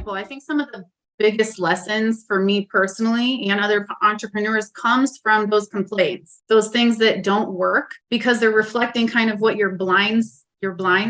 example. I think some of the biggest lessons for me personally and other entrepreneurs comes from those complaints, those things that don't work, because they're reflecting kind of what your blind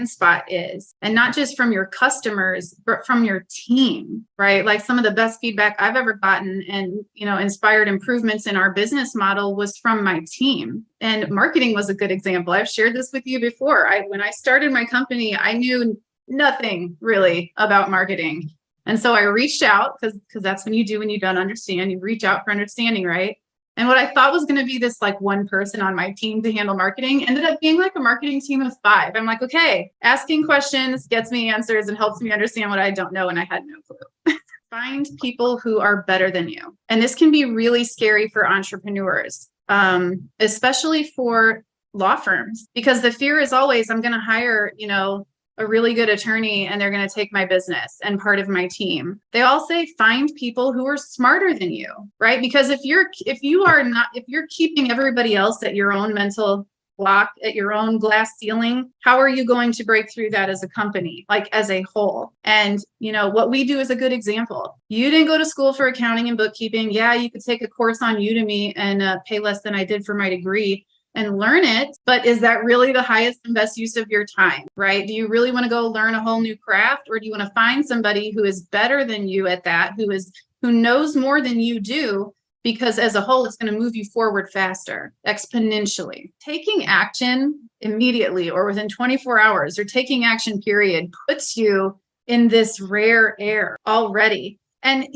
spot is, and not just from your customers, but from your team, right? Like some of the best feedback I've ever gotten and, inspired improvements in our business model was from my team. And marketing was a good example. I've shared this with you before. When I started my company, I knew nothing really about marketing. And so I reached out because that's when you don't understand, you reach out for understanding, right? And what I thought was going to be this like one person on my team to handle marketing ended up being like a marketing team of 5. I'm like, okay, asking questions gets me answers and helps me understand what I don't know. And I had no clue. Find people who are better than you. And this can be really scary for entrepreneurs, especially for law firms, because the fear is always, I'm going to hire, a really good attorney and they're going to take my business and part of my team. They all say, find people who are smarter than you, right? Because if you're keeping everybody else at your own mental block, at your own glass ceiling, how are you going to break through that as a company, like as a whole? And, what we do is a good example. You didn't go to school for accounting and bookkeeping. Yeah, you could take a course on Udemy and pay less than I did for my degree and learn it, but is that really the highest and best use of your time, right? Do you really want to go learn a whole new craft, or do you want to find somebody who is better than you at that, who knows more than you do, because as a whole, it's going to move you forward faster, exponentially. Taking action immediately or within 24 hours or taking action period puts you in this rare air already. And,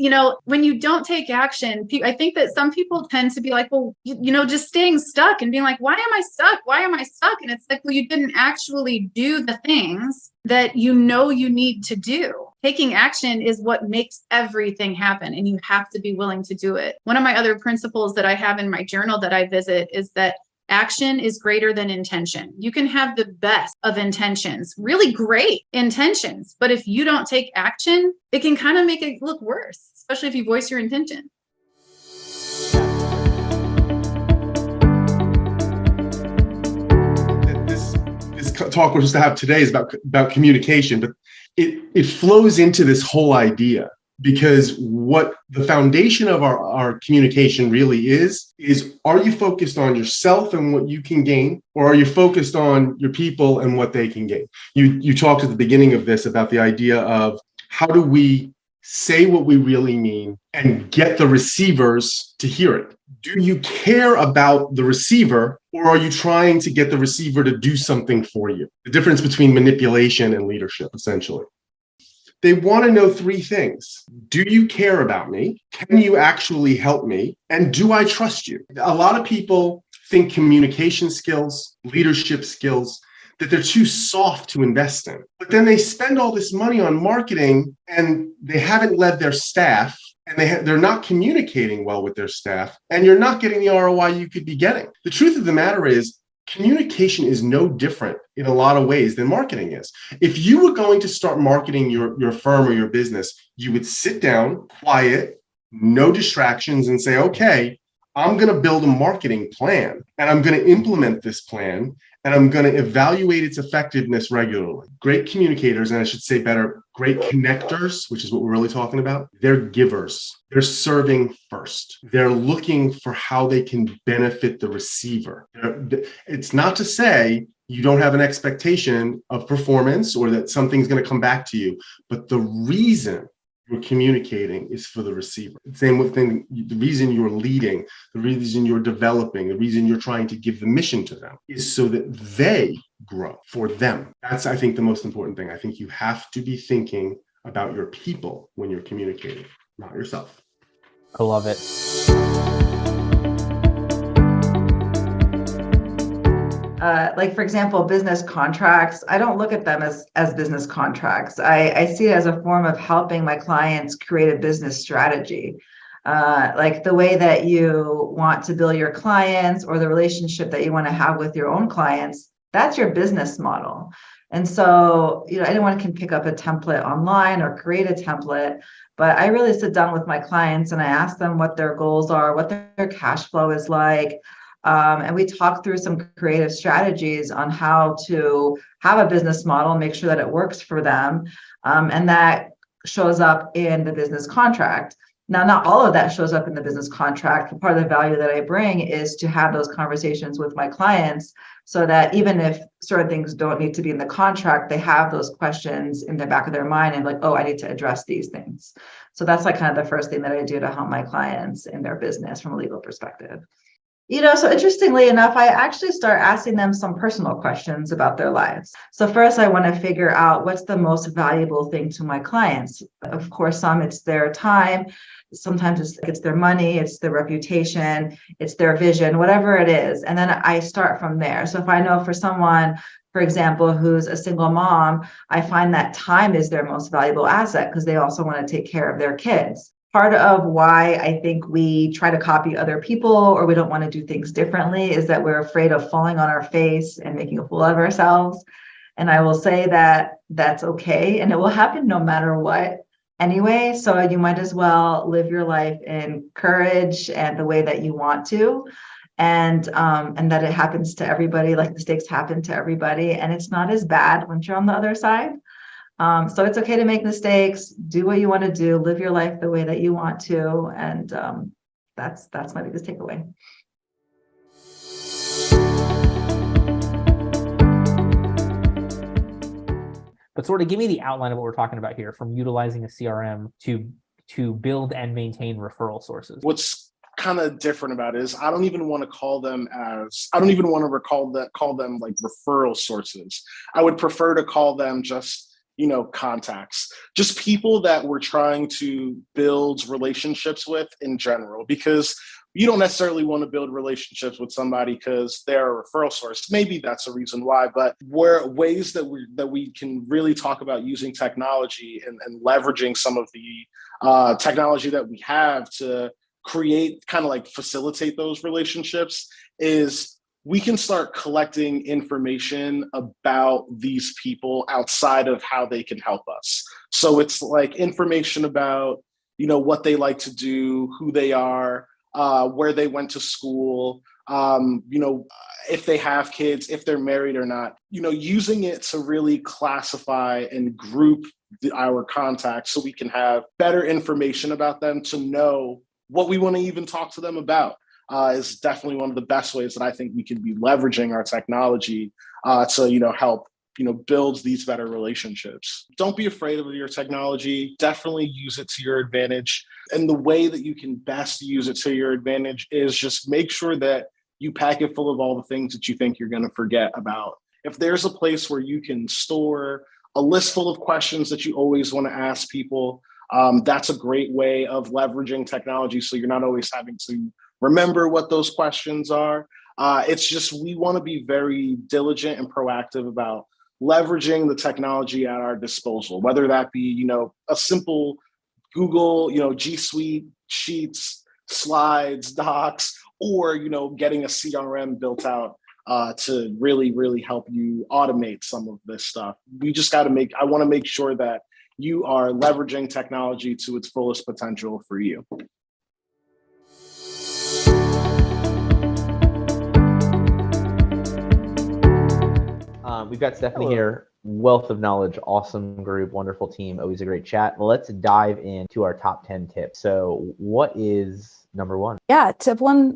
when you don't take action, I think that some people tend to be like, well, just staying stuck and being like, why am I stuck? Why am I stuck? And it's like, well, you didn't actually do the things that you need to do. Taking action is what makes everything happen, and you have to be willing to do it. One of my other principles that I have in my journal that I visit is that action is greater than intention. You can have the best of intentions, really great intentions, but if you don't take action, it can kind of make it look worse, especially if you voice your intention. This talk we're supposed to have today is about communication, but it flows into this whole idea. Because what the foundation of our communication really is are you focused on yourself and what you can gain, or are you focused on your people and what they can gain? You talked at the beginning of this about the idea of how do we say what we really mean and get the receivers to hear it. Do you care about the receiver, or are you trying to get the receiver to do something for you? The difference between manipulation and leadership, essentially. They want to know 3 things. Do you care about me? Can you actually help me? And do I trust you? A lot of people think communication skills, leadership skills, that they're too soft to invest in. But then they spend all this money on marketing and they haven't led their staff, and they're not communicating well with their staff, and you're not getting the ROI you could be getting. The truth of the matter is, communication is no different in a lot of ways than marketing is. If you were going to start marketing your firm or your business, you would sit down, quiet, no distractions, and say, okay, I'm going to build a marketing plan, and I'm going to implement this plan, and I'm going to evaluate its effectiveness regularly. Great communicators, and I should say better, great connectors, which is what we're really talking about, they're givers. They're serving first. They're looking for how they can benefit the receiver. It's not to say you don't have an expectation of performance or that something's going to come back to you, but the reason you're communicating is for the receiver. Same with the reason you're leading, the reason you're developing, the reason you're trying to give the mission to them is so that they grow for them. That's, I think, the most important thing. I think you have to be thinking about your people when you're communicating, not yourself. I love it. Like, for example, business contracts, I don't look at them as business contracts. I see it as a form of helping my clients create a business strategy. Like the way that you want to bill your clients or the relationship that you want to have with your own clients, that's your business model. And so, anyone can pick up a template online or create a template, but I really sit down with my clients and I ask them what their goals are, what their cash flow is like. And we talk through some creative strategies on how to have a business model, make sure that it works for them, and that shows up in the business contract. Now, not all of that shows up in the business contract. Part of the value that I bring is to have those conversations with my clients so that even if certain things don't need to be in the contract, they have those questions in the back of their mind and like, oh, I need to address these things. So that's like kind of the first thing that I do to help my clients in their business from a legal perspective. So interestingly enough, I actually start asking them some personal questions about their lives. So first, I want to figure out what's the most valuable thing to my clients. Of course, some it's their time. Sometimes it's their money, it's their reputation, it's their vision, whatever it is. And then I start from there. So if I know for someone, for example, who's a single mom, I find that time is their most valuable asset because they also want to take care of their kids. Part of why I think we try to copy other people or we don't want to do things differently is that we're afraid of falling on our face and making a fool of ourselves. And I will say that that's okay. And it will happen no matter what anyway. So you might as well live your life in courage and the way that you want to. And that it happens to everybody, like mistakes happen to everybody. And it's not as bad once you're on the other side. So it's okay to make mistakes, do what you want to do, live your life the way that you want to. And that's my biggest takeaway. But sort of give me the outline of what we're talking about here, from utilizing a CRM to build and maintain referral sources. What's kind of different about it is I don't even want to call them like referral sources. I would prefer to call them just contacts, just people that we're trying to build relationships with in general, because you don't necessarily want to build relationships with somebody because they're a referral source. Maybe that's a reason why, but where ways that we can really talk about using technology and leveraging some of the technology that we have to create, kind of like facilitate those relationships, is we can start collecting information about these people outside of how they can help us. So it's like information about, what they like to do, who they are, where they went to school, if they have kids, if they're married or not, using it to really classify and group our contacts so we can have better information about them to know what we want to even talk to them about. Is definitely one of the best ways that I think we can be leveraging our technology to, help, build these better relationships. Don't be afraid of your technology. Definitely use it to your advantage. And the way that you can best use it to your advantage is just make sure that you pack it full of all the things that you think you're going to forget about. If there's a place where you can store a list full of questions that you always want to ask people, that's a great way of leveraging technology. So you're not always having to remember what those questions are. It's just, we want to be very diligent and proactive about leveraging the technology at our disposal, whether that be, a simple Google, G Suite, Sheets, Slides, Docs, or, getting a CRM built out to really, really help you automate some of this stuff. We just I want to make sure that you are leveraging technology to its fullest potential for you. We've got Stephanie here, wealth of knowledge, awesome group, wonderful team, always a great chat. Well, let's dive into our top 10 tips. So what is number one? Yeah,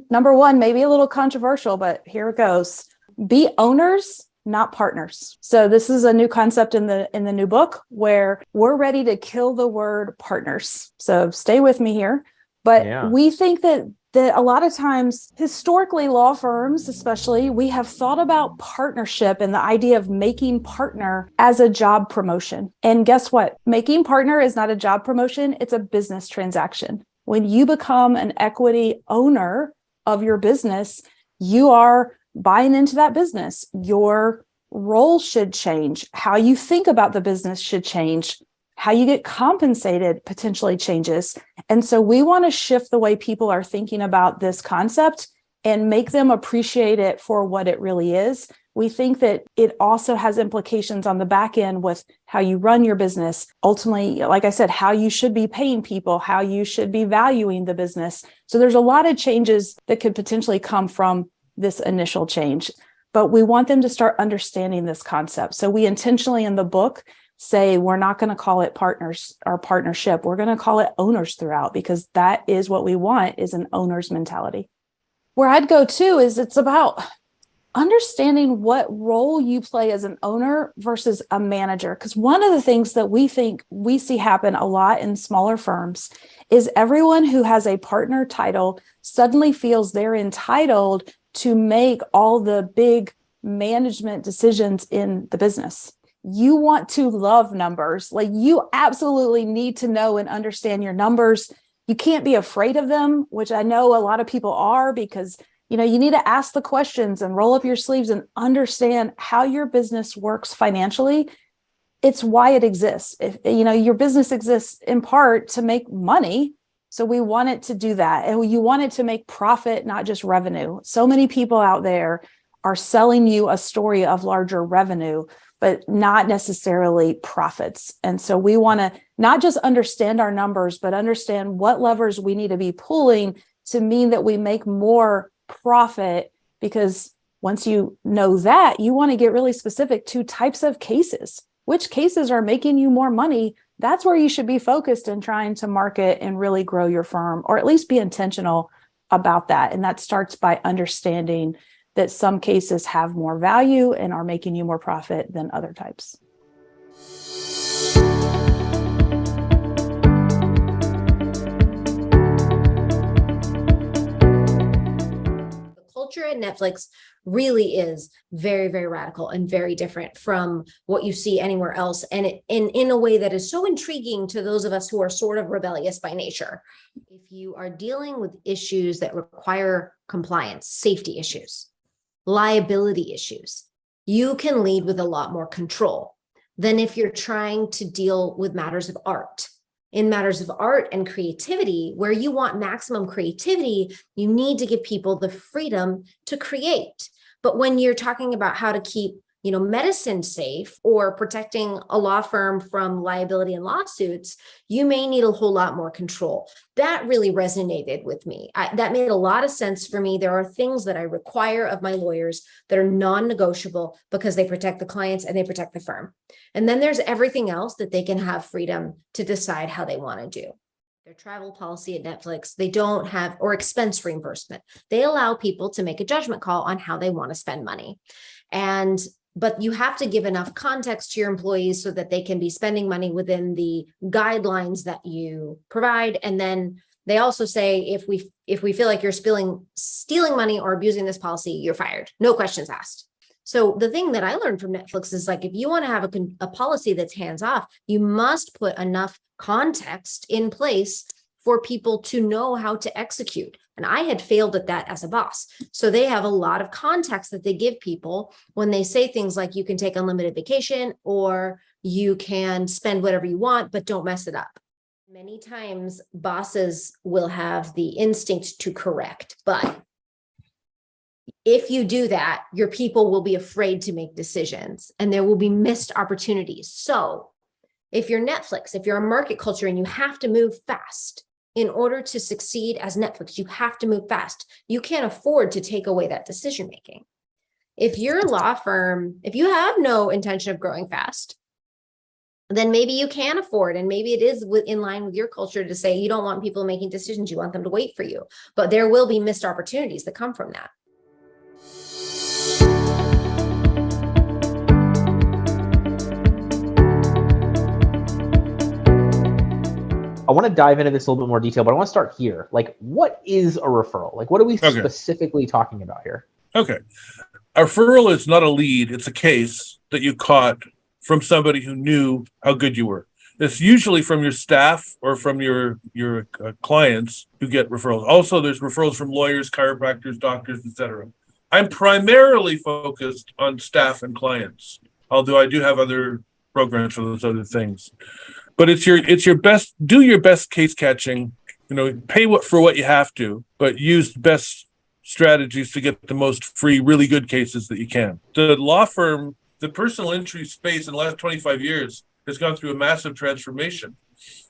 number one, maybe a little controversial, but here it goes. Be owners, not partners. So this is a new concept in the new book where we're ready to kill the word partners. So stay with me here. But we think that a lot of times, historically, law firms, especially, we have thought about partnership and the idea of making partner as a job promotion. And guess what? Making partner is not a job promotion. It's a business transaction. When you become an equity owner of your business, you are buying into that business. Your role should change. How you think about the business should change. How you get compensated potentially changes. And so we want to shift the way people are thinking about this concept and make them appreciate it for what it really is. We think that it also has implications on the back end with how you run your business. Ultimately, like I said, how you should be paying people, how you should be valuing the business. So there's a lot of changes that could potentially come from this initial change, but we want them to start understanding this concept. So we intentionally in the book say we're not going to call it partners or partnership. We're going to call it owners throughout, because that is what we want, is an owner's mentality. Where I'd go to is it's about understanding what role you play as an owner versus a manager. Because one of the things that we think we see happen a lot in smaller firms is everyone who has a partner title suddenly feels they're entitled to make all the big management decisions in the business. You want to love numbers. Like, you absolutely need to know and understand your numbers. You can't be afraid of them, which I know a lot of people are, because you need to ask the questions and roll up your sleeves and understand how your business works financially. It's why it exists. If your business exists in part to make money. So we want it to do that. And you want it to make profit, not just revenue. So many people out there are selling you a story of larger revenue, but not necessarily profits. And so we want to not just understand our numbers, but understand what levers we need to be pulling to mean that we make more profit. Because once you know that, you want to get really specific to types of cases. Which cases are making you more money? That's where you should be focused in trying to market and really grow your firm, or at least be intentional about that. And that starts by understanding that some cases have more value and are making you more profit than other types. Culture at Netflix really is very, very radical and very different from what you see anywhere else. And in a way that is so intriguing to those of us who are sort of rebellious by nature. If you are dealing with issues that require compliance, safety issues, liability issues, you can lead with a lot more control than if you're trying to deal with matters of art. In matters of art and creativity, where you want maximum creativity, you need to give people the freedom to create. But when you're talking about how to keep, medicine safe or protecting a law firm from liability and lawsuits, you may need a whole lot more control. That really resonated with me. That made a lot of sense for me. There are things that I require of my lawyers that are non-negotiable because they protect the clients and they protect the firm. And then there's everything else that they can have freedom to decide how they want to do. Their travel policy at Netflix, they don't have, or expense reimbursement. They allow people to make a judgment call on how they want to spend money. But you have to give enough context to your employees so that they can be spending money within the guidelines that you provide. And then they also say, if we feel like you're stealing money or abusing this policy, you're fired. No questions asked. So the thing that I learned from Netflix is, like, if you want to have a policy that's hands off, you must put enough context in place for people to know how to execute. And I had failed at that as a boss. So they have a lot of context that they give people when they say things like, you can take unlimited vacation or you can spend whatever you want, but don't mess it up. Many times bosses will have the instinct to correct, but if you do that, your people will be afraid to make decisions and there will be missed opportunities. So if you're Netflix, if you're a market culture and you have to move fast, in order to succeed as Netflix, you have to move fast. You can't afford to take away that decision-making. If you're a law firm, if you have no intention of growing fast, then maybe you can afford, and maybe it is in line with your culture to say you don't want people making decisions, you want them to wait for you. But there will be missed opportunities that come from that. I want to dive into this a little bit more detail, but I want to start here. Like, what is a referral? Like, what are we specifically talking about here? Okay. A referral is not a lead. It's a case that you caught from somebody who knew how good you were. It's usually from your staff or from your clients who get referrals. Also, there's referrals from lawyers, chiropractors, doctors, etc. I'm primarily focused on staff and clients, although I do have other programs for those other things. But it's your best, do your best case catching, pay for what you have to, but use the best strategies to get the most free, really good cases that you can. The law firm, the personal injury space in the last 25 years has gone through a massive transformation.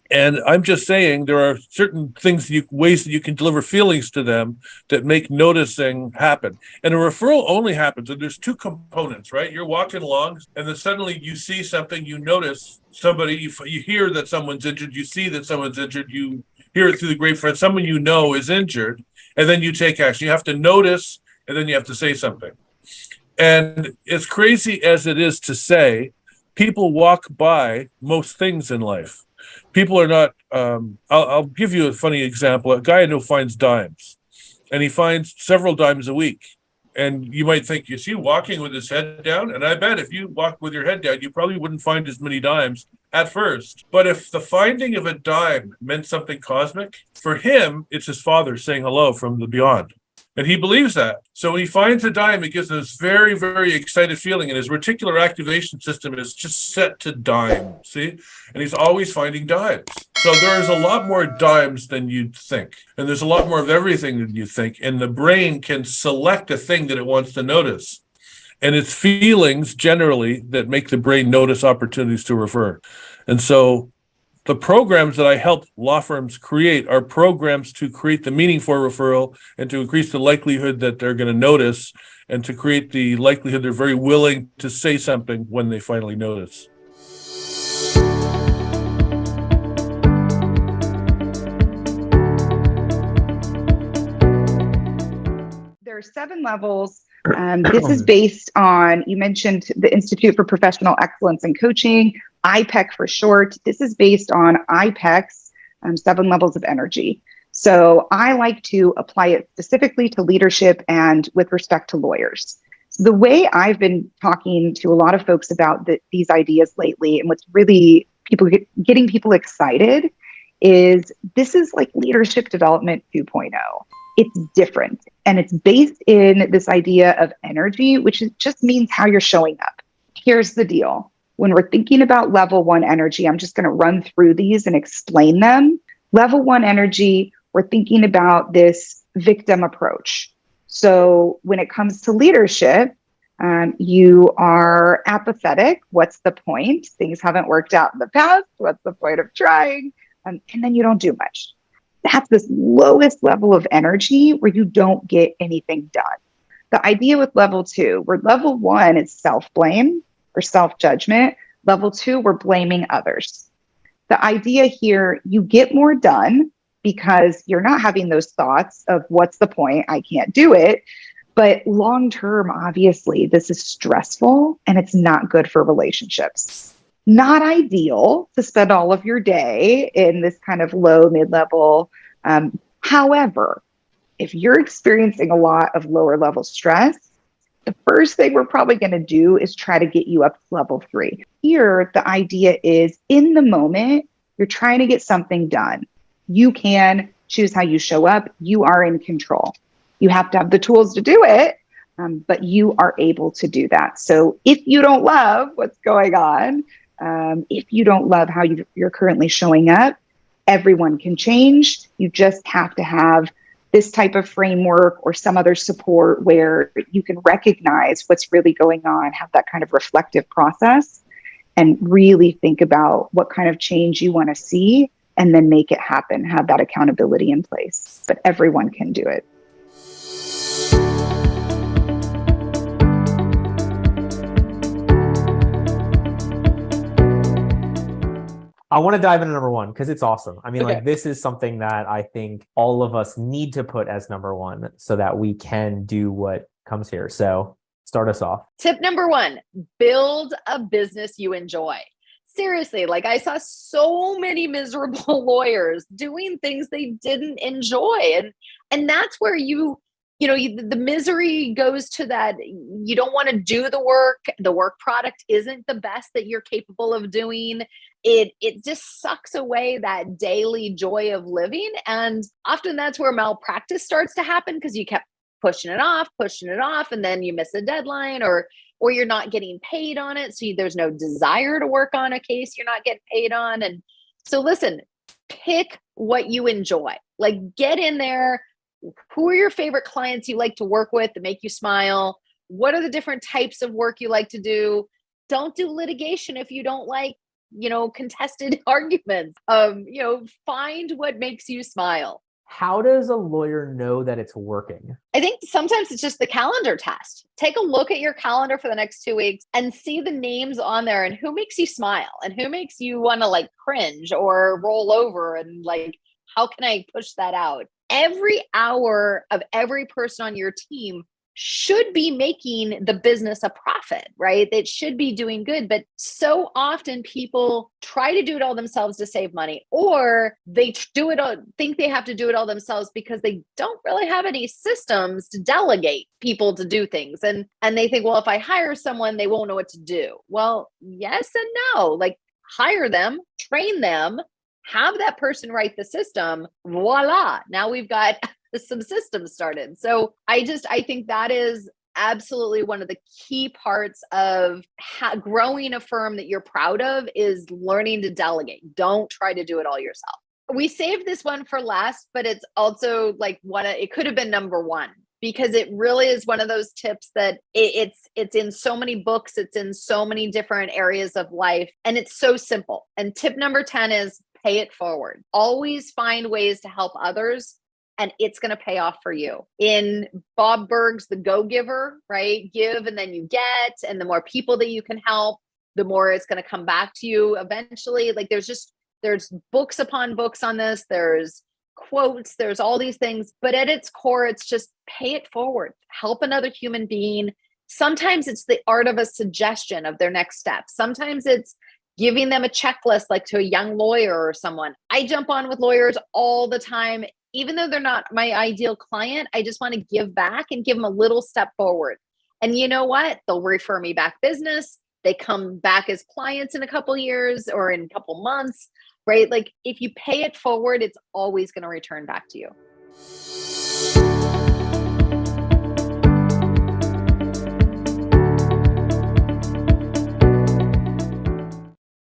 And I'm just saying there are certain ways that you can deliver feelings to them that make noticing happen. And a referral only happens, and there's two components, right? You're walking along, and then suddenly you see something, you notice somebody, you hear that someone's injured, you see that someone's injured, you hear it through the grapevine, someone you know is injured, and then you take action. You have to notice, and then you have to say something. And as crazy as it is to say, people walk by most things in life. People are not, I'll give you a funny example. A guy I know finds dimes, and he finds several dimes a week. And you might think, is he walking with his head down? And I bet if you walk with your head down, you probably wouldn't find as many dimes at first. But if the finding of a dime meant something cosmic, for him, it's his father saying hello from the beyond. And he believes that. So when he finds a dime, it gives him this very, very excited feeling. And his reticular activation system is just set to dime, see? And he's always finding dimes. So there's a lot more dimes than you'd think. And there's a lot more of everything than you think. And the brain can select a thing that it wants to notice. And it's feelings generally that make the brain notice opportunities to refer. And so the programs that I help law firms create are programs to create the meaning for referral and to increase the likelihood that they're going to notice and to create the likelihood they're very willing to say something when they finally notice. There are 7 levels. This is based on, you mentioned the Institute for Professional Excellence in Coaching, IPEC for short. This is based on IPEC's 7 levels of energy. So I like to apply it specifically to leadership and with respect to lawyers. So the way I've been talking to a lot of folks about these ideas lately, and what's really getting people excited, is this is like leadership development 2.0. It's different, and it's based in this idea of energy, which just means how you're showing up. Here's the deal. When we're thinking about level 1 energy, I'm just going to run through these and explain them. Level 1 energy, we're thinking about this victim approach. So when it comes to leadership, you are apathetic. What's the point? Things haven't worked out in the past. What's the point of trying? And then you don't do much. That's this lowest level of energy where you don't get anything done. The idea with level 2, where level 1 is self-blame or self-judgment. Level 2, we're blaming others. The idea here, you get more done because you're not having those thoughts of what's the point? I can't do it. But long-term, obviously, this is stressful and it's not good for relationships. Not ideal to spend all of your day in this kind of low, mid-level. However, if you're experiencing a lot of lower level stress, the first thing we're probably going to do is try to get you up to level 3. Here, the idea is in the moment, you're trying to get something done. You can choose how you show up. You are in control. You have to have the tools to do it, but you are able to do that. So if you don't love what's going on, if you don't love how you're currently showing up, everyone can change. You just have to have this type of framework or some other support where you can recognize what's really going on, have that kind of reflective process, and really think about what kind of change you want to see, and then make it happen, have that accountability in place. But everyone can do it. I want to dive into number 1 because it's awesome. I mean, Okay. like, this is something that I think all of us need to put as number 1 so that we can do what comes here. So start us off. Tip number 1, build a business you enjoy. Seriously, like I saw so many miserable lawyers doing things they didn't enjoy. And that's where the misery goes to that. You don't want to do the work. The work product isn't the best that you're capable of doing. It just sucks away that daily joy of living. And often that's where malpractice starts to happen because you kept pushing it off, and then you miss a deadline or you're not getting paid on it. So there's no desire to work on a case you're not getting paid on. And so listen, pick what you enjoy. Like, get in there. Who are your favorite clients you like to work with that make you smile? What are the different types of work you like to do? Don't do litigation if you don't like contested arguments. Find what makes you smile. How does a lawyer know that it's working? I think sometimes it's just the calendar test. Take a look at your calendar for the next 2 weeks and see the names on there and who makes you smile and who makes you want to cringe or roll over and how can I push that out? Every hour of every person on your team should be making the business a profit, right? It should be doing good. But so often people try to do it all themselves to save money, or they think they have to do it all themselves because they don't really have any systems to delegate people to do things. And they think, well, if I hire someone, they won't know what to do. Well, yes and no. Hire them, train them, have that person write the system. Voila. Now we've got some systems started. So I think that is absolutely one of the key parts of growing a firm that you're proud of is learning to delegate. Don't try to do it all yourself. We saved this one for last, but it's also it could have been number one, because it really is one of those tips that it's in so many books, it's in so many different areas of life, and it's so simple. And tip number 10 is pay it forward. Always find ways to help others, and it's going to pay off for you. In Bob Burg's The Go-Giver, right? Give and then you get, and the more people that you can help, the more it's going to come back to you eventually. There's books upon books on this. There's quotes, there's all these things, but at its core, it's just pay it forward. Help another human being. Sometimes it's the art of a suggestion of their next step. Sometimes it's giving them a checklist, to a young lawyer or someone. I jump on with lawyers all the time. Even though they're not my ideal client, I just want to give back and give them a little step forward. And you know what? They'll refer me back business. They come back as clients in a couple years or in a couple months, right? If you pay it forward, it's always going to return back to you.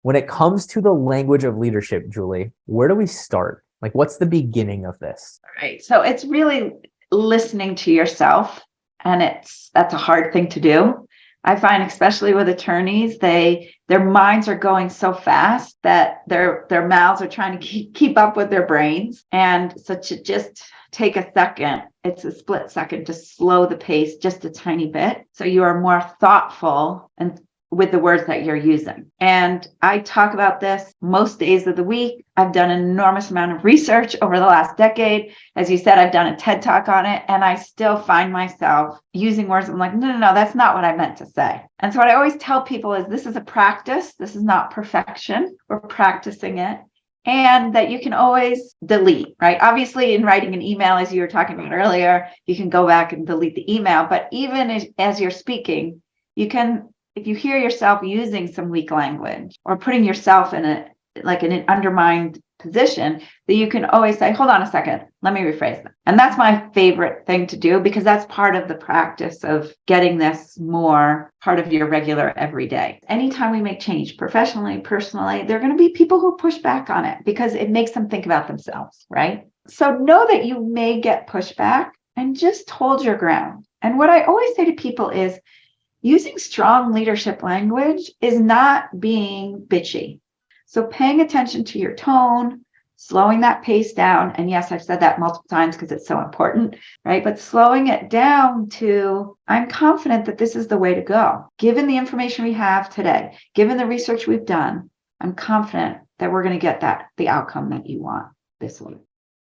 When it comes to the language of leadership, Julie, where do we start? What's the beginning of this? All right. So it's really listening to yourself. And that's a hard thing to do. I find, especially with attorneys, their minds are going so fast that their mouths are trying to keep up with their brains. And so to just take a second, it's a split second, to slow the pace just a tiny bit, so you are more thoughtful and with the words that you're using. And I talk about this most days of the week. I've done an enormous amount of research over the last decade. As you said, I've done a TED Talk on it, and I still find myself using words. I'm like, no, that's not what I meant to say. And so what I always tell people is this is a practice. This is not perfection. We're practicing it. And that you can always delete, right? Obviously, in writing an email, as you were talking about earlier, you can go back and delete the email. But even as you're speaking, you can, if you hear yourself using some weak language or putting yourself in an undermined position, that you can always say, hold on a second, let me rephrase that. And that's my favorite thing to do, because that's part of the practice of getting this more part of your regular everyday. Anytime we make change, professionally, personally, there are going to be people who push back on it because it makes them think about themselves, right? So know that you may get pushback and just hold your ground. And what I always say to people is, using strong leadership language is not being bitchy. So paying attention to your tone, slowing that pace down. And yes, I've said that multiple times because it's so important, right? But slowing it down to, I'm confident that this is the way to go. Given the information we have today, given the research we've done, I'm confident that we're going to get the outcome that you want this way.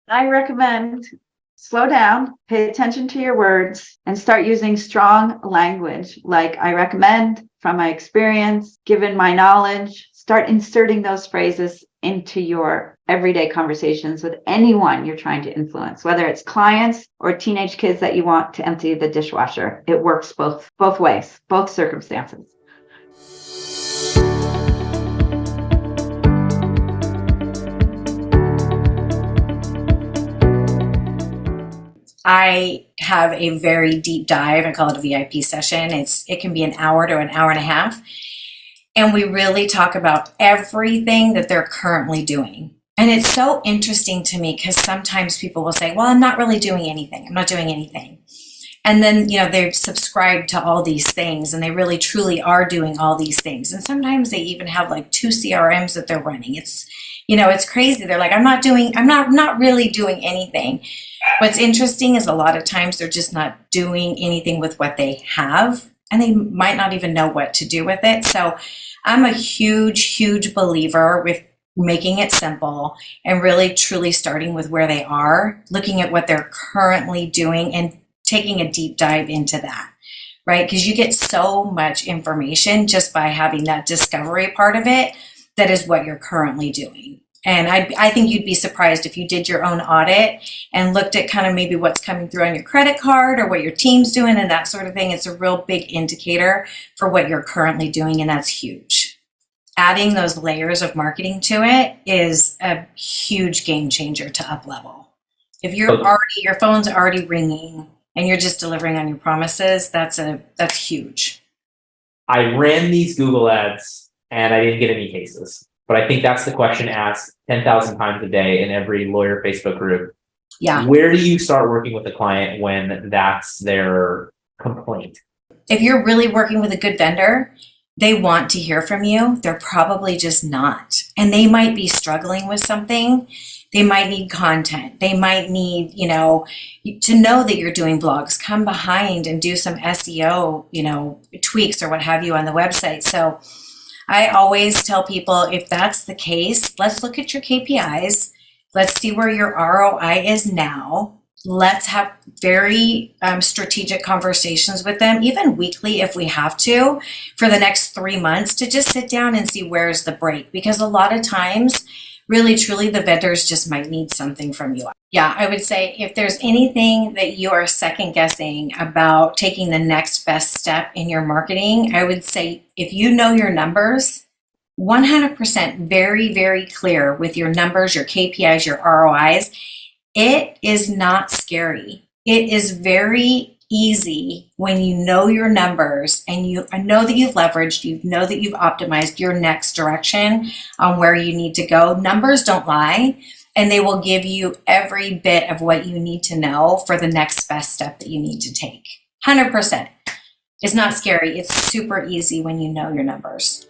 I recommend slow down, pay attention to your words, and start using strong language. Like I recommend, from my experience, given my knowledge, start inserting those phrases into your everyday conversations with anyone you're trying to influence, whether it's clients or teenage kids that you want to empty the dishwasher. It works both ways, both circumstances. I have a very deep dive. I call it a VIP session. It can be an hour to an hour and a half. And we really talk about everything that they're currently doing. And it's so interesting to me because sometimes people will say, well, I'm not really doing anything. I'm not doing anything. And then, they're subscribed to all these things and they really truly are doing all these things. And sometimes they even have like 2 CRMs that they're running. It's crazy. They're like, I'm not really doing anything. What's interesting is a lot of times they're just not doing anything with what they have, and they might not even know what to do with it. So I'm a huge, huge believer with making it simple and really truly starting with where they are, looking at what they're currently doing and taking a deep dive into that, right? Because you get so much information just by having that discovery part of it. That is what you're currently doing. And I think you'd be surprised if you did your own audit and looked at kind of maybe what's coming through on your credit card or what your team's doing and that sort of thing. It's a real big indicator for what you're currently doing, and that's huge. Adding those layers of marketing to it is a huge game changer to up level. If your phone's already ringing and you're just delivering on your promises, that's huge. I ran these Google ads and I didn't get any cases. But I think that's the question asked 10,000 times a day in every lawyer Facebook group. Yeah. Where do you start working with a client when that's their complaint? If you're really working with a good vendor, they want to hear from you. They're probably just not. And they might be struggling with something. They might need content. They might need, to know that you're doing blogs. Come behind and do some SEO, tweaks or what have you on the website. So I always tell people, if that's the case, let's look at your KPIs. Let's see where your ROI is now. Let's have very strategic conversations with them, even weekly if we have to, for the next 3 months, to just sit down and see where's the break. Because a lot of times, really, truly, the vendors just might need something from you. Yeah, I would say if there's anything that you are second guessing about taking the next best step in your marketing, I would say if you know your numbers, 100% very, very clear with your numbers, your KPIs, your ROIs, it is not scary. It is very easy when you know your numbers and you know that you've leveraged, you know that you've optimized your next direction on where you need to go. Numbers don't lie, and they will give you every bit of what you need to know for the next best step that you need to take. 100%. It's not scary. It's super easy when you know your numbers.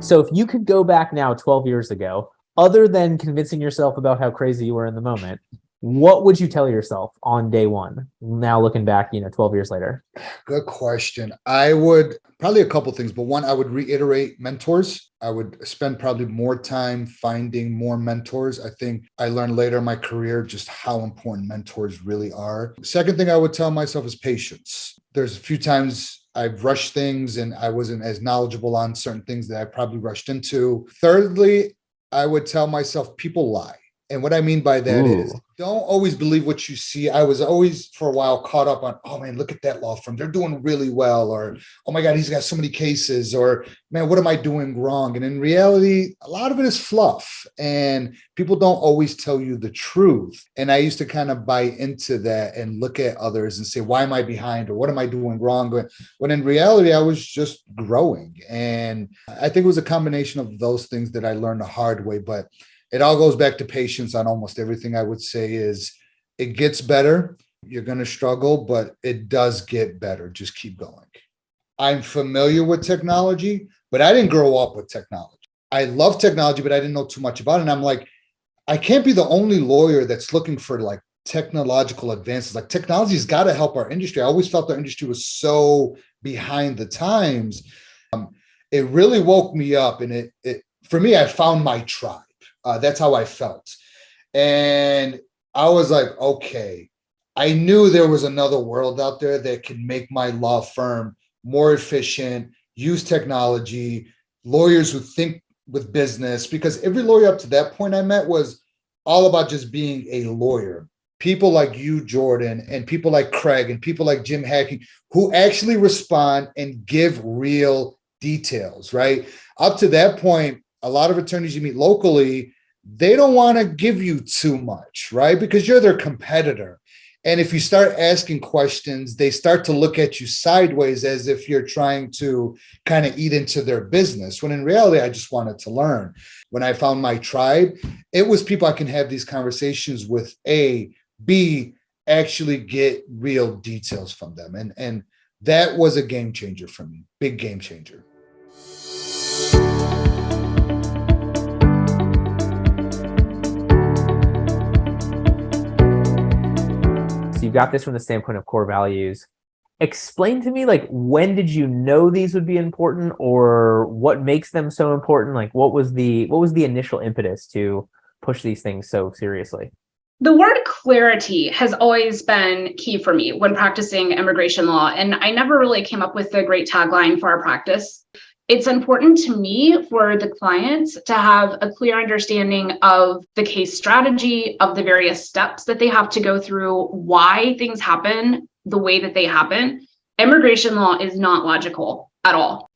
So if you could go back now 12 years ago, other than convincing yourself about how crazy you were in the moment, what would you tell yourself on day one? Now looking back, 12 years later. Good question. I would probably a couple things, but one, I would reiterate mentors. I would spend probably more time finding more mentors. I think I learned later in my career just how important mentors really are. Second thing I would tell myself is patience. There's a few times I've rushed things and I wasn't as knowledgeable on certain things that I probably rushed into. Thirdly, I would tell myself people lie. And what I mean by that is don't always believe what you see. I was always for a while caught up on, oh man, look at that law firm. They're doing really well. Or, oh my God, he's got so many cases. Or, man, what am I doing wrong? And in reality, a lot of it is fluff and people don't always tell you the truth. And I used to kind of buy into that and look at others and say, why am I behind? Or what am I doing wrong? But when in reality, I was just growing. And I think it was a combination of those things that I learned the hard way. But it all goes back to patience on almost everything. I would say is it gets better. You're going to struggle, but it does get better. Just keep going. I'm familiar with technology, but I didn't grow up with technology. I love technology, but I didn't know too much about it. And I'm like, I can't be the only lawyer that's looking for like technological advances. Like technology has got to help our industry. I always felt our industry was so behind the times. It really woke me up, and it for me, I found my tribe. That's how I felt. And I was like, okay, I knew there was another world out there that could make my law firm more efficient, use technology, lawyers who think with business, because every lawyer up to that point I met was all about just being a lawyer. People like you, Jordan, and people like Craig and people like Jim Hacking, who actually respond and give real details, right? Up to that point, a lot of attorneys you meet locally, they don't want to give you too much, right? Because you're their competitor. And if you start asking questions, they start to look at you sideways as if you're trying to kind of eat into their business, when in reality, I just wanted to learn. When I found my tribe, it was people I can have these conversations with, A, B, actually get real details from them. And that was a game changer for me, big game changer. So you got this from the standpoint of core values. Explain to me, like, when did you know these would be important, or what makes them so important? Like, what was the initial impetus to push these things so seriously? The word clarity has always been key for me when practicing immigration law, and I never really came up with a great tagline for our practice. It's important to me for the clients to have a clear understanding of the case strategy, of the various steps that they have to go through, why things happen the way that they happen. Immigration law is not logical at all.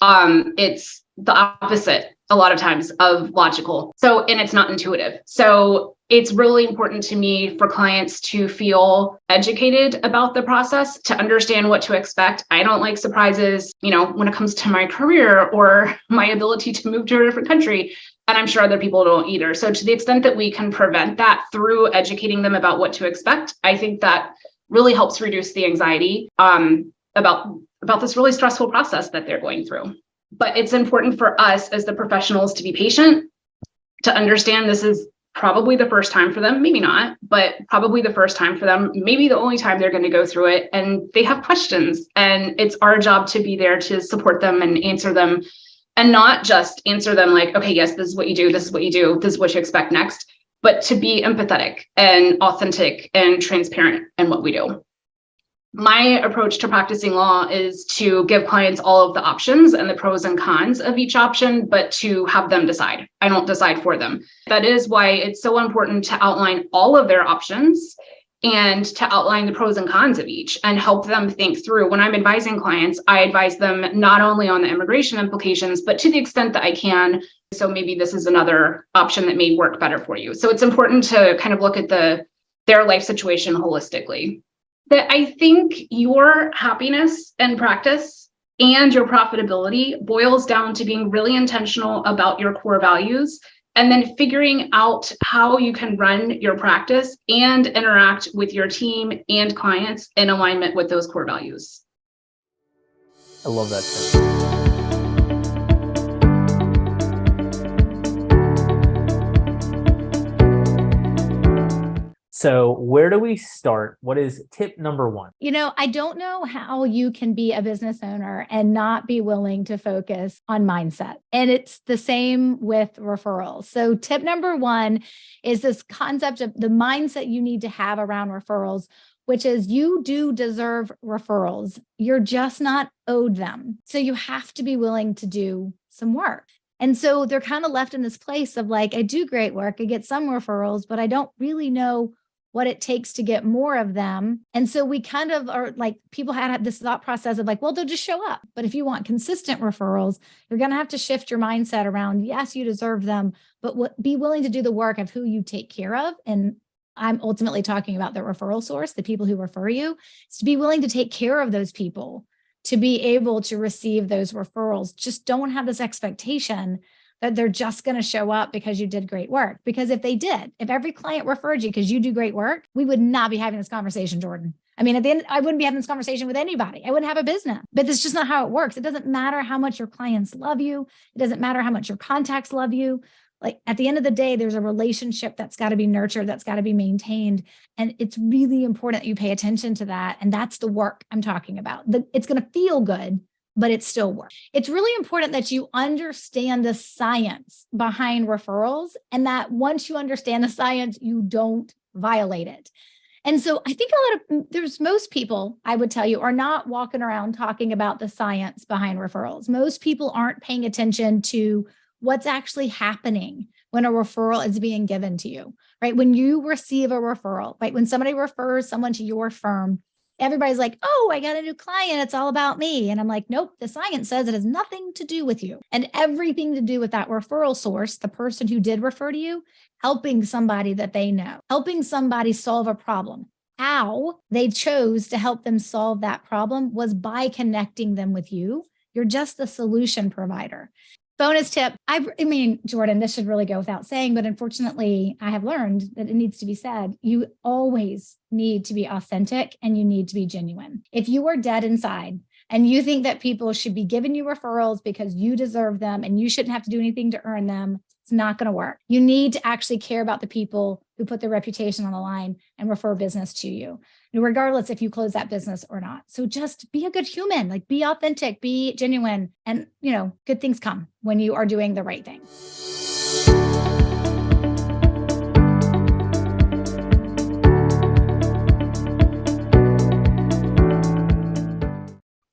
It's the opposite a lot of times of logical. And it's not intuitive. So it's really important to me for clients to feel educated about the process, to understand what to expect. I don't like surprises, when it comes to my career or my ability to move to a different country. And I'm sure other people don't either. So to the extent that we can prevent that through educating them about what to expect, I think that really helps reduce the anxiety about this really stressful process that they're going through. But it's important for us as the professionals to be patient, to understand this is probably the first time for them, maybe not, but probably the first time for them, maybe the only time they're going to go through it. And they have questions, and it's our job to be there to support them and answer them, and not just answer them like, okay, yes, this is what you do. This is what you do. This is what you expect next, but to be empathetic and authentic and transparent in what we do. My approach to practicing law is to give clients all of the options and the pros and cons of each option, but to have them decide. I don't decide for them. That is why it's so important to outline all of their options and to outline the pros and cons of each and help them think through. When I'm advising clients, I advise them not only on the immigration implications, but to the extent that I can. So maybe this is another option that may work better for you. So it's important to kind of look at their life situation holistically. That I think your happiness and practice and your profitability boils down to being really intentional about your core values, and then figuring out how you can run your practice and interact with your team and clients in alignment with those core values. I love that, Tim. So where do we start? What is tip number one? I don't know how you can be a business owner and not be willing to focus on mindset. And it's the same with referrals. So tip number one is this concept of the mindset you need to have around referrals, which is you do deserve referrals. You're just not owed them. So you have to be willing to do some work. And so they're kind of left in this place of like, I do great work, I get some referrals, but I don't really know what it takes to get more of them. And so we kind of are like, people had this thought process of like, well, they'll just show up. But if you want consistent referrals, you're going to have to shift your mindset around, yes, you deserve them, but be willing to do the work of who you take care of. And I'm ultimately talking about the referral source, the people who refer you, is to be willing to take care of those people, to be able to receive those referrals. Just don't have this expectation that they're just going to show up because you did great work. Because if they did, if every client referred you because you do great work, we would not be having this conversation, Jordan. I mean, at the end, I wouldn't be having this conversation with anybody. I wouldn't have a business, but that's just not how it works. It doesn't matter how much your clients love you. It doesn't matter how much your contacts love you. Like at the end of the day, there's a relationship that's got to be nurtured, that's got to be maintained. And it's really important that you pay attention to that. And that's the work I'm talking about. It's going to feel good, but it's still work. It's really important that you understand the science behind referrals, and that once you understand the science, you don't violate it. And so I think most people, I would tell you, are not walking around talking about the science behind referrals. Most people aren't paying attention to what's actually happening when a referral is being given to you, right? When you receive a referral, right? When somebody refers someone to your firm, everybody's like, oh, I got a new client, it's all about me. And I'm like, nope, the science says it has nothing to do with you and everything to do with that referral source, the person who did refer to you, helping somebody that they know, helping somebody solve a problem, how they chose to help them solve that problem was by connecting them with you. You're just the solution provider. Bonus tip. I mean, Jordan, this should really go without saying, but unfortunately, I have learned that it needs to be said. You always need to be authentic and you need to be genuine. If you are dead inside and you think that people should be giving you referrals because you deserve them and you shouldn't have to do anything to earn them, it's not going to work. You need to actually care about the people who put their reputation on the line and refer business to you, regardless if you close that business or not. So just be a good human, like be authentic, be genuine, and good things come when you are doing the right thing.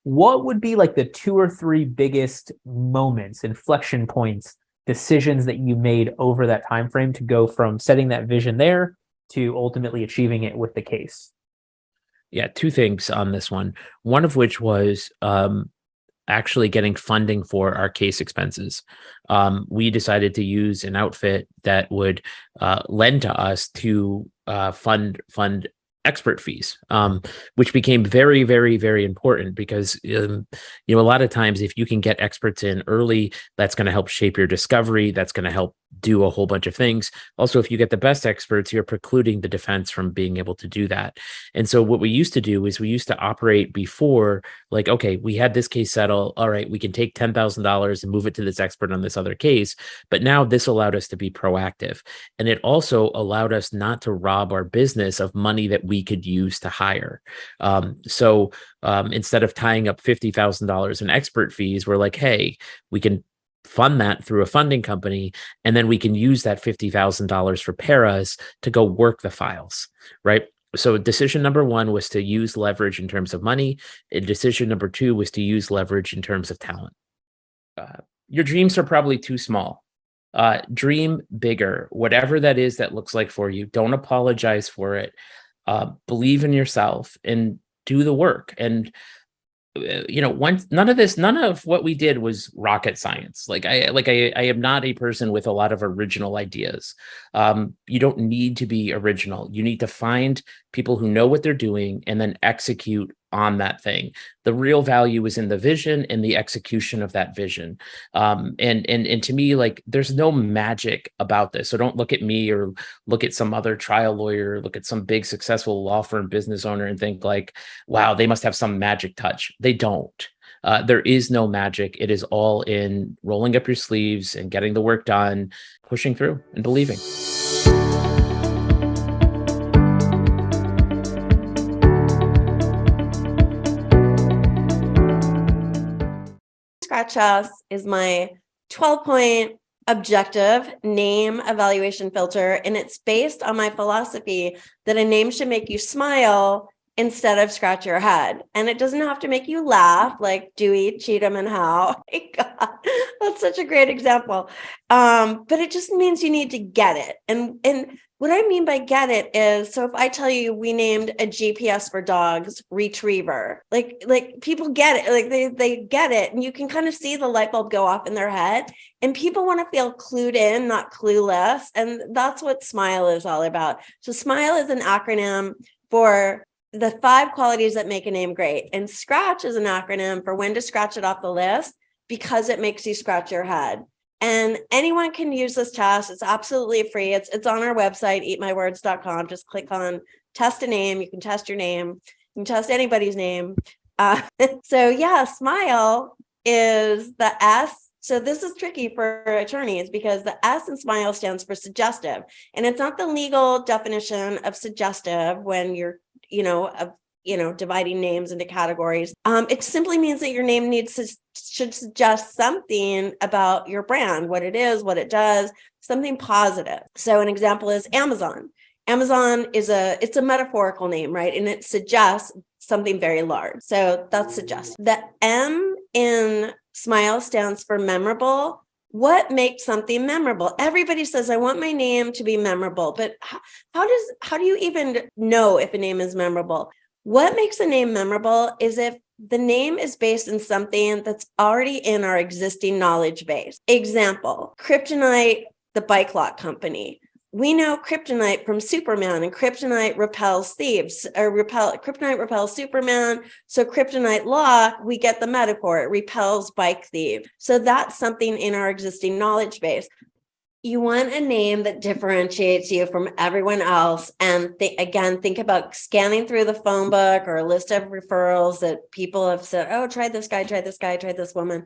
What would be like the 2 or 3 biggest moments, inflection points, decisions that you made over that time frame to go from setting that vision there to ultimately achieving it with the case? Yeah, 2 things on this one. One of which was actually getting funding for our case expenses. We decided to use an outfit that would lend to us to fund expert fees, which became very, very, very important because, a lot of times if you can get experts in early, that's going to help shape your discovery. That's going to help do a whole bunch of things. Also, if you get the best experts, you're precluding the defense from being able to do that. And so what we used to do is we used to operate before, like, okay, we had this case settle. All right, we can take $10,000 and move it to this expert on this other case. But now this allowed us to be proactive. And it also allowed us not to rob our business of money that we could use to hire. So instead of tying up $50,000 in expert fees, we're like, hey, we can fund that through a funding company, and then we can use that $50,000 for paras to go work the files, right? So decision number 1 was to use leverage in terms of money. And decision number 2 was to use leverage in terms of talent. Your dreams are probably too small. Dream bigger, whatever that is that looks like for you. Don't apologize for it. Believe in yourself and do the work. And none of what we did was rocket science. I am not a person with a lot of original ideas. You don't need to be original. You need to find people who know what they're doing and then execute on that thing. The real value is in the vision and the execution of that vision. And to me, there's no magic about this. So don't look at me or look at some other trial lawyer, look at some big successful law firm business owner and think wow, they must have some magic touch. They don't. There is no magic. It is all in rolling up your sleeves and getting the work done, pushing through and believing. Scratch House is my 12-point objective name evaluation filter, and it's based on my philosophy that a name should make you smile instead of scratch your head. And it doesn't have to make you laugh like Dewey, Cheatham, and Howe. Oh my God, that's such a great example. But it just means you need to get it. And what I mean by get it is, so if I tell you we named a GPS for dogs Retriever, like people get it, they get it, and you can kind of see the light bulb go off in their head, and people want to feel clued in, not clueless. And that's what SMILE is all about. So SMILE is an acronym for the 5 qualities that make a name great. And SCRATCH is an acronym for when to scratch it off the list because it makes you scratch your head. And anyone can use this test. It's absolutely free. It's on our website, eatmywords.com. Just click on test a name. You can test your name. You can test anybody's name. So yeah, SMILE is the S. So this is tricky for attorneys because the S in SMILE stands for suggestive. And it's not the legal definition of suggestive when you're dividing names into categories. It simply means that your name should suggest something about your brand, what it is, what it does, something positive. So an example is Amazon. Amazon it's a metaphorical name, right? And it suggests something very large. So that's suggestive. The M in SMILE stands for memorable. What makes something memorable? Everybody says, I want my name to be memorable, but how do you even know if a name is memorable? What makes a name memorable is if the name is based in something that's already in our existing knowledge base. Example, Kryptonite, the bike lock company. we know kryptonite from Superman, and kryptonite repels thieves, or kryptonite repels Superman. So kryptonite lock, we get the metaphor, it repels bike thief. So that's something in our existing knowledge base. You want a name that differentiates you from everyone else. And think about scanning through the phone book or a list of referrals that people have said, oh, try this guy, try this guy, try this woman.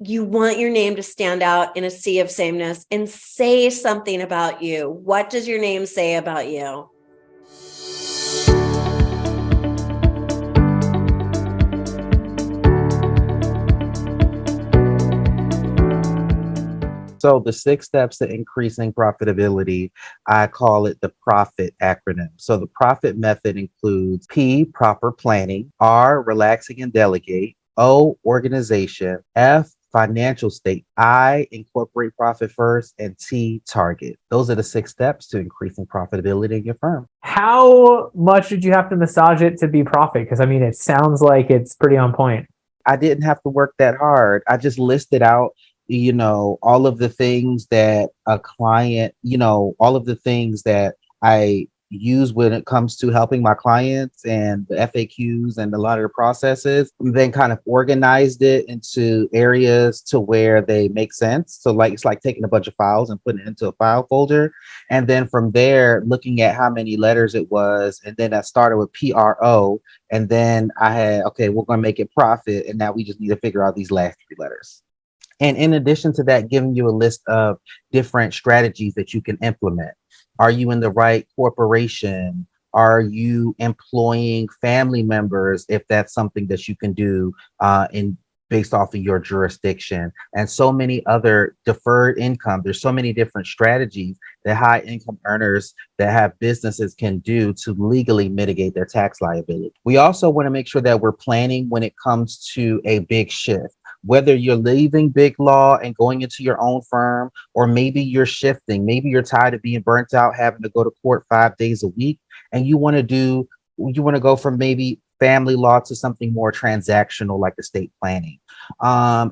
You want your name to stand out in a sea of sameness and say something about you. What does your name say about you? So the 6 steps to increasing profitability, I call it the PROFIT acronym. So the PROFIT method includes P, proper planning, R, relaxing and delegate, O, organization, F, financial state, I, incorporate profit first, and T, target. Those are the 6 steps to increasing profitability in your firm. How much did you have to massage it to be profit? Because I mean, it sounds like it's pretty on point. I didn't have to work that hard. I just listed out, all of the things that a client, all of the things that I use when it comes to helping my clients and the FAQs and a lot of the processes. We then kind of organized it into areas to where they make sense. So it's like taking a bunch of files and putting it into a file folder. And then from there, looking at how many letters it was. And then I started with PRO. And then I had, okay, we're going to make it profit. And now we just need to figure out these last 3 letters. And in addition to that, giving you a list of different strategies that you can implement. Are you in the right corporation? Are you employing family members if that's something that you can do based off of your jurisdiction? And so many other deferred income. There's so many different strategies that high income earners that have businesses can do to legally mitigate their tax liability. We also want to make sure that we're planning when it comes to a big shift. Whether you're leaving big law and going into your own firm, or maybe you're shifting, maybe you're tired of being burnt out, having to go to court 5 days a week, and you want to go from maybe family law to something more transactional like estate planning.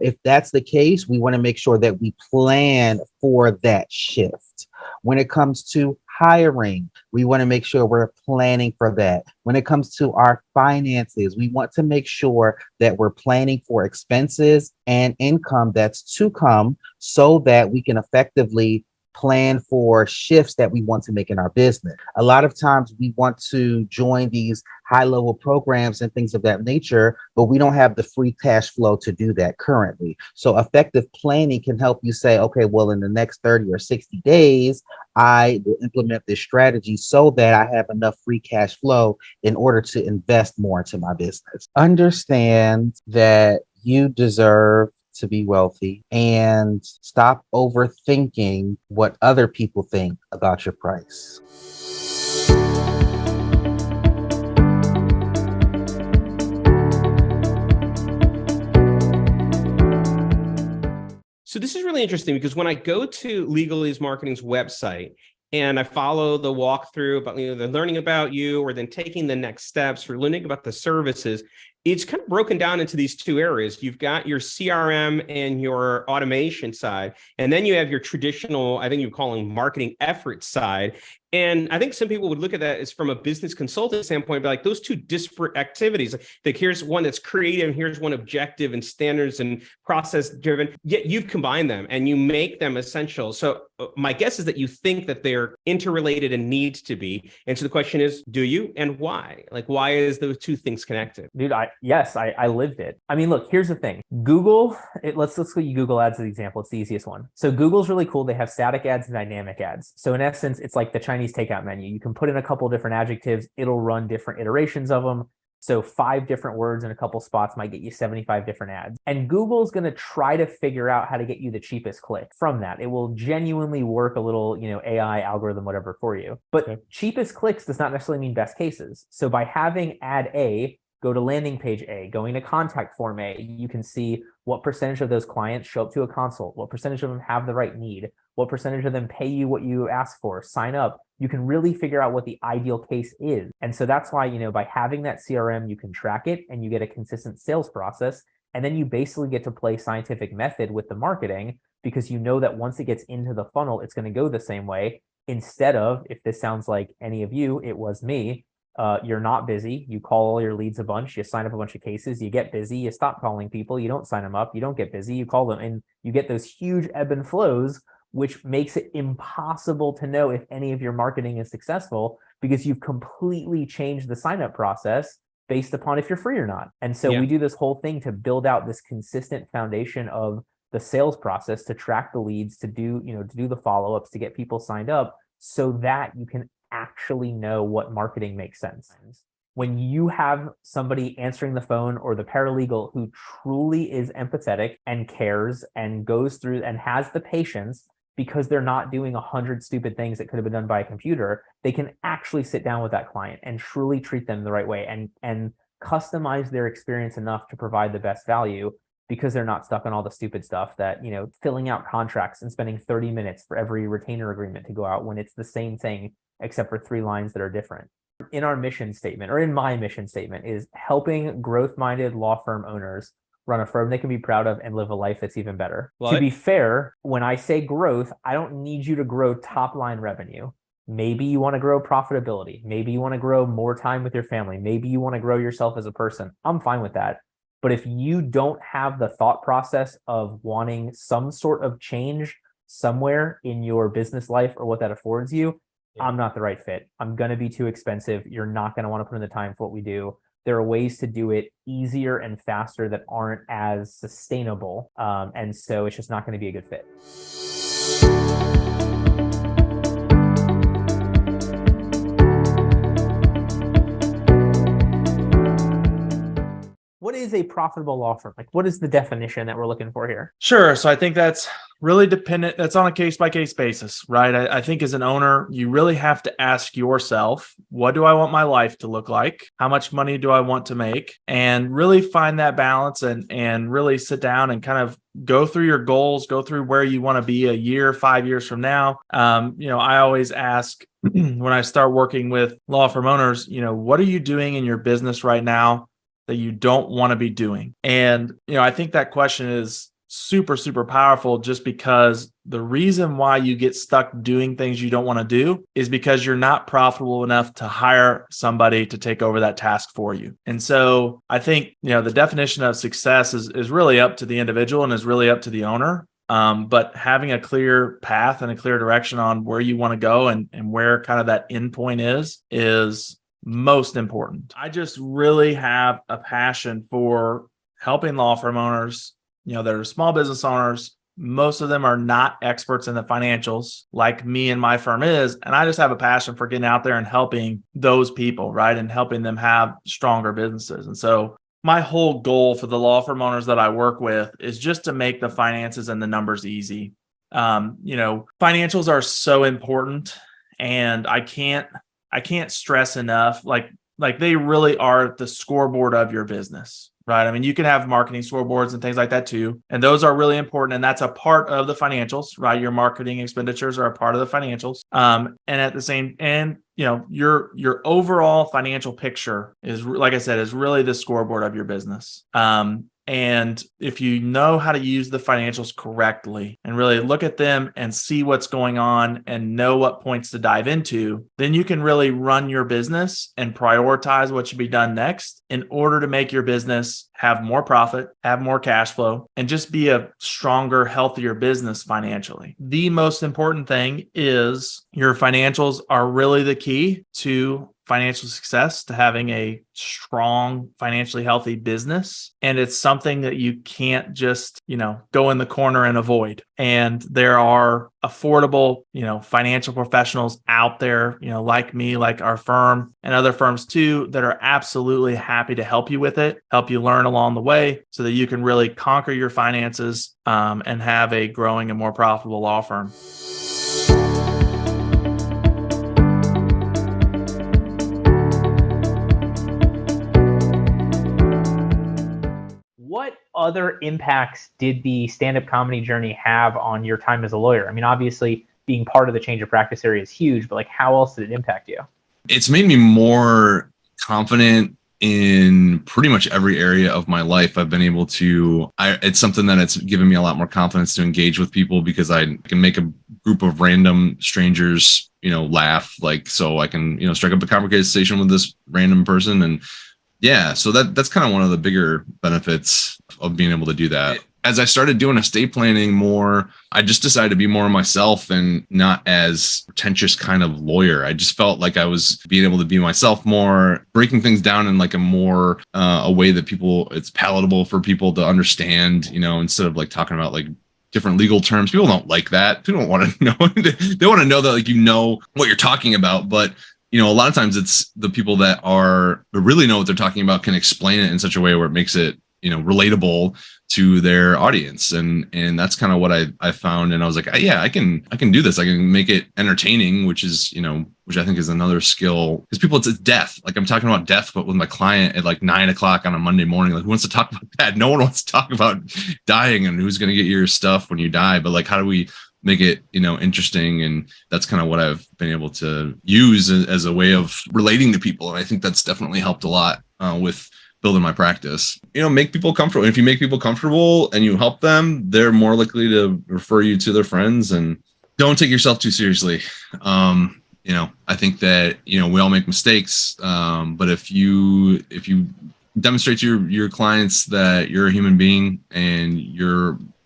If that's the case, we want to make sure that we plan for that shift. When it comes to hiring, we want to make sure we're planning for that. When it comes to our finances, we want to make sure that we're planning for expenses and income that's to come so that we can effectively plan for shifts that we want to make in our business. A lot of times we want to join these high-level programs and things of that nature, but we don't have the free cash flow to do that currently. So effective planning can help you say, okay, well, in the next 30 or 60 days, I will implement this strategy so that I have enough free cash flow in order to invest more into my business. Understand that you deserve to be wealthy and stop overthinking what other people think about your price. So this is really interesting because when I go to Legalese Marketing's website and I follow the walkthrough about they're learning about you or then taking the next steps or learning about the services, it's kind of broken down into these 2 areas. You've got your CRM and your automation side, and then you have your traditional, I think you call them marketing effort side. And I think some people would look at that as from a business consultant standpoint, be like those 2 disparate activities. Like here's one that's creative, here's one objective and standards and process driven, yet you've combined them and you make them essential. So my guess is that you think that they're interrelated and need to be. And so the question is, do you and why? Like, why is those 2 things connected? Dude, I lived it. I mean, look, here's the thing. Google, let's use Google ads as the example. It's the easiest one. So Google's really cool. They have static ads and dynamic ads. So in essence, it's like the Chinese takeout menu. You can put in a couple different adjectives. It'll run different iterations of them. So 5 different words in a couple spots might get you 75 different ads. And Google's going to try to figure out how to get you the cheapest click from that. It will genuinely work a little, AI algorithm, whatever for you. But cheapest clicks does not necessarily mean best cases. So by having ad A, go to landing page A, going to contact form A, you can see what percentage of those clients show up to a consult, what percentage of them have the right need, what percentage of them pay you what you ask for, sign up. You can really figure out what the ideal case is. And so that's why, by having that CRM, you can track it and you get a consistent sales process. And then you basically get to play scientific method with the marketing because you know that once it gets into the funnel, it's going to go the same way. instead of, if this sounds like any of you, it was me, you're not busy. You call all your leads a bunch, you sign up a bunch of cases, you get busy, you stop calling people, you don't sign them up, you don't get busy, you call them, and you get those huge ebb and flows, which makes it impossible to know if any of your marketing is successful because you've completely changed the sign up process based upon if you're free or not. And so we do this whole thing to build out this consistent foundation of the sales process, to track the leads, to do the follow-ups, to get people signed up so that you can actually know what marketing makes sense. When you have somebody answering the phone or the paralegal who truly is empathetic and cares and goes through and has the patience, because they're not doing 100 stupid things that could have been done by a computer, they can actually sit down with that client and truly treat them the right way and customize their experience enough to provide the best value, because they're not stuck on all the stupid stuff that, filling out contracts and spending 30 minutes for every retainer agreement to go out when it's the same thing except for 3 lines that are different. In our mission statement, or in my mission statement, is helping growth-minded law firm owners run a firm they can be proud of and live a life that's even better. To be fair, when I say growth, I don't need you to grow top line revenue. Maybe you want to grow profitability. Maybe you want to grow more time with your family. Maybe you want to grow yourself as a person. I'm fine with that. But if you don't have the thought process of wanting some sort of change somewhere in your business life or what that affords you, I'm not the right fit. I'm going to be too expensive. You're not going to want to put in the time for what we do. There are ways to do it easier and faster that aren't as sustainable. And so it's just not going to be a good fit. What is a profitable law firm? Like, what is the definition that we're looking for here? Sure. So I think that's really dependent. That's on a case by case basis, right? I think as an owner, you really have to ask yourself, what do I want my life to look like? How much money do I want to make? And really find that balance and really sit down and kind of go through your goals, go through where you want to be a year, 5 years from now. I always ask when I start working with law firm owners, what are you doing in your business right now that you don't want to be doing? And, I think that question is super, super powerful, just because the reason why you get stuck doing things you don't want to do is because you're not profitable enough to hire somebody to take over that task for you. And so I think, the definition of success is really up to the individual and is really up to the owner. But having a clear path and a clear direction on where you want to go and where kind of that end point is most important. I just really have a passion for helping law firm owners, that are small business owners. Most of them are not experts in the financials like me and my firm is. And I just have a passion for getting out there and helping those people, right? And helping them have stronger businesses. And so my whole goal for the law firm owners that I work with is just to make the finances and the numbers easy. Financials are so important, and I can't stress enough, like they really are the scoreboard of your business, right? I mean, you can have marketing scoreboards and things like that too. And those are really important. And that's a part of the financials, right? Your marketing expenditures are a part of the financials. And at the same, and your overall financial picture is, like I said, is really the scoreboard of your business. And if you know how to use the financials correctly and really look at them and see what's going on and know what points to dive into, then you can really run your business and prioritize what should be done next in order to make your business have more profit, have more cash flow, and just be a stronger, healthier business financially. The most important thing is your financials are really the key to financial success, to having a strong, financially healthy business. And it's something that you can't just, go in the corner and avoid. And there are affordable, financial professionals out there, like me, like our firm and other firms too, that are absolutely happy to help you with it, help you learn along the way so that you can really conquer your finances and have a growing and more profitable law firm. What other impacts did the stand-up comedy journey have on your time as a lawyer? I mean, obviously being part of the change of practice area is huge, but how else did it impact you? It's made me more confident in pretty much every area of my life. I've been able to, it's something that it's given me a lot more confidence to engage with people, because I can make a group of random strangers, laugh. Like, so I can, strike up a conversation with this random person. And yeah, so that's kind of one of the bigger benefits of being able to do that. As I started doing estate planning more, I just decided to be more myself and not as pretentious kind of lawyer. I just felt like I was being able to be myself more, breaking things down in like a more a way that it's palatable for people to understand, instead of like talking about like different legal terms. People don't like that. People don't want to know. They want to know that like what you're talking about. But a lot of times it's the people that really know what they're talking about can explain it in such a way where it makes it relatable to their audience. And that's kind of what I found. And I was like, yeah, I can do this. I can make it entertaining, which is, which I think is another skill, because people, it's death. Like, I'm talking about death, but with my client at like 9 o'clock on a Monday morning, like, who wants to talk about that? No one wants to talk about dying and who's going to get your stuff when you die. But like, how do we make it, interesting? And that's kind of what I've been able to use as a way of relating to people. And I think that's definitely helped a lot with building my practice. Make people comfortable. And if you make people comfortable and you help them, they're more likely to refer you to their friends. And don't take yourself too seriously. I think that, we all make mistakes. But if you demonstrate to your clients that you're a human being and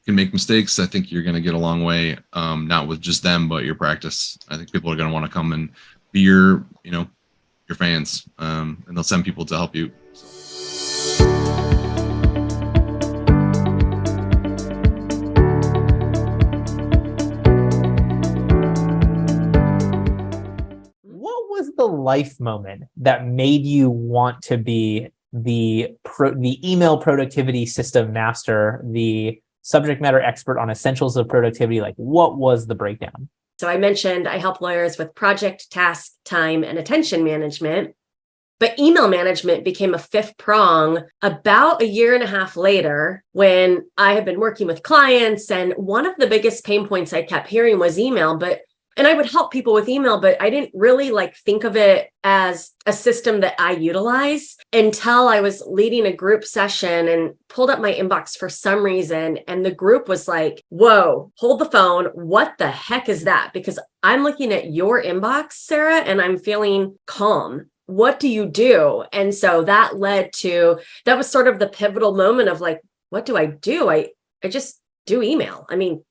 can make mistakes, I think you're going to get a long way, not with just them, but your practice. I think people are going to want to come and be your fans, and they'll send people to help you. What was the life moment that made you want to be the email productivity system master, the subject matter expert on essentials of productivity? Like, what was the breakdown? So I mentioned I help lawyers with project, task, time, and attention management. But email management became a fifth prong about a year and a half later, when I had been working with clients. And one of the biggest pain points I kept hearing was email. And I would help people with email, but I didn't really think of it as a system that I utilize until I was leading a group session and pulled up my inbox for some reason. And the group was like, whoa, hold the phone. What the heck is that? Because I'm looking at your inbox, Sarah, and I'm feeling calm. What do you do? And so that was sort of the pivotal moment of like, what do? I just do email. I mean,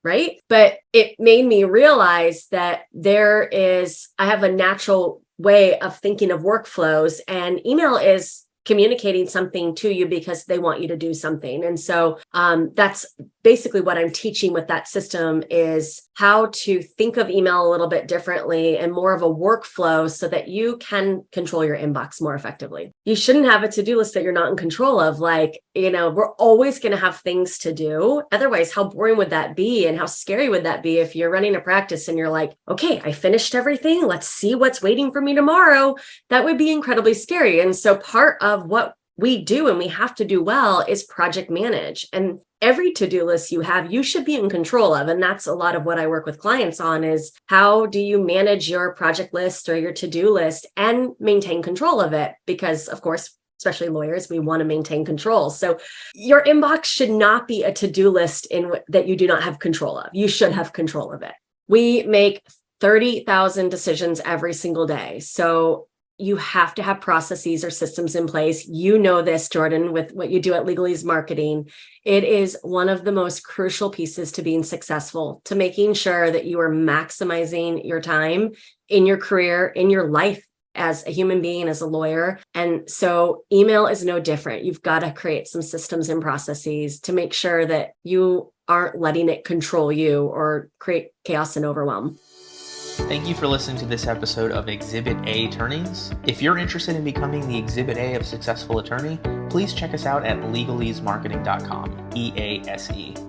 right? But it made me realize that I have a natural way of thinking of workflows, and email is communicating something to you because they want you to do something. And so that's basically what I'm teaching with that system, is how to think of email a little bit differently and more of a workflow so that you can control your inbox more effectively. You shouldn't have a to-do list that you're not in control of. We're always going to have things to do. Otherwise, how boring would that be? And how scary would that be if you're running a practice and you're like, okay, I finished everything. Let's see what's waiting for me tomorrow. That would be incredibly scary. And so part of what we do and we have to do well is project manage. And every to-do list you have, you should be in control of. And that's a lot of what I work with clients on, is how do you manage your project list or your to-do list and maintain control of it? Because of course, especially lawyers, we want to maintain control. So your inbox should not be a to-do list that you do not have control of. You should have control of it. We make 30,000 decisions every single day. So you have to have processes or systems in place. You know this, Jordan, with what you do at Legalese Marketing. It is one of the most crucial pieces to being successful, to making sure that you are maximizing your time in your career, in your life as a human being, as a lawyer. And so email is no different. You've got to create some systems and processes to make sure that you aren't letting it control you or create chaos and overwhelm. Thank you for listening to this episode of Exhibit A Attorneys. If you're interested in becoming the Exhibit A of successful attorney, please check us out at legalesemarketing.com, EASE.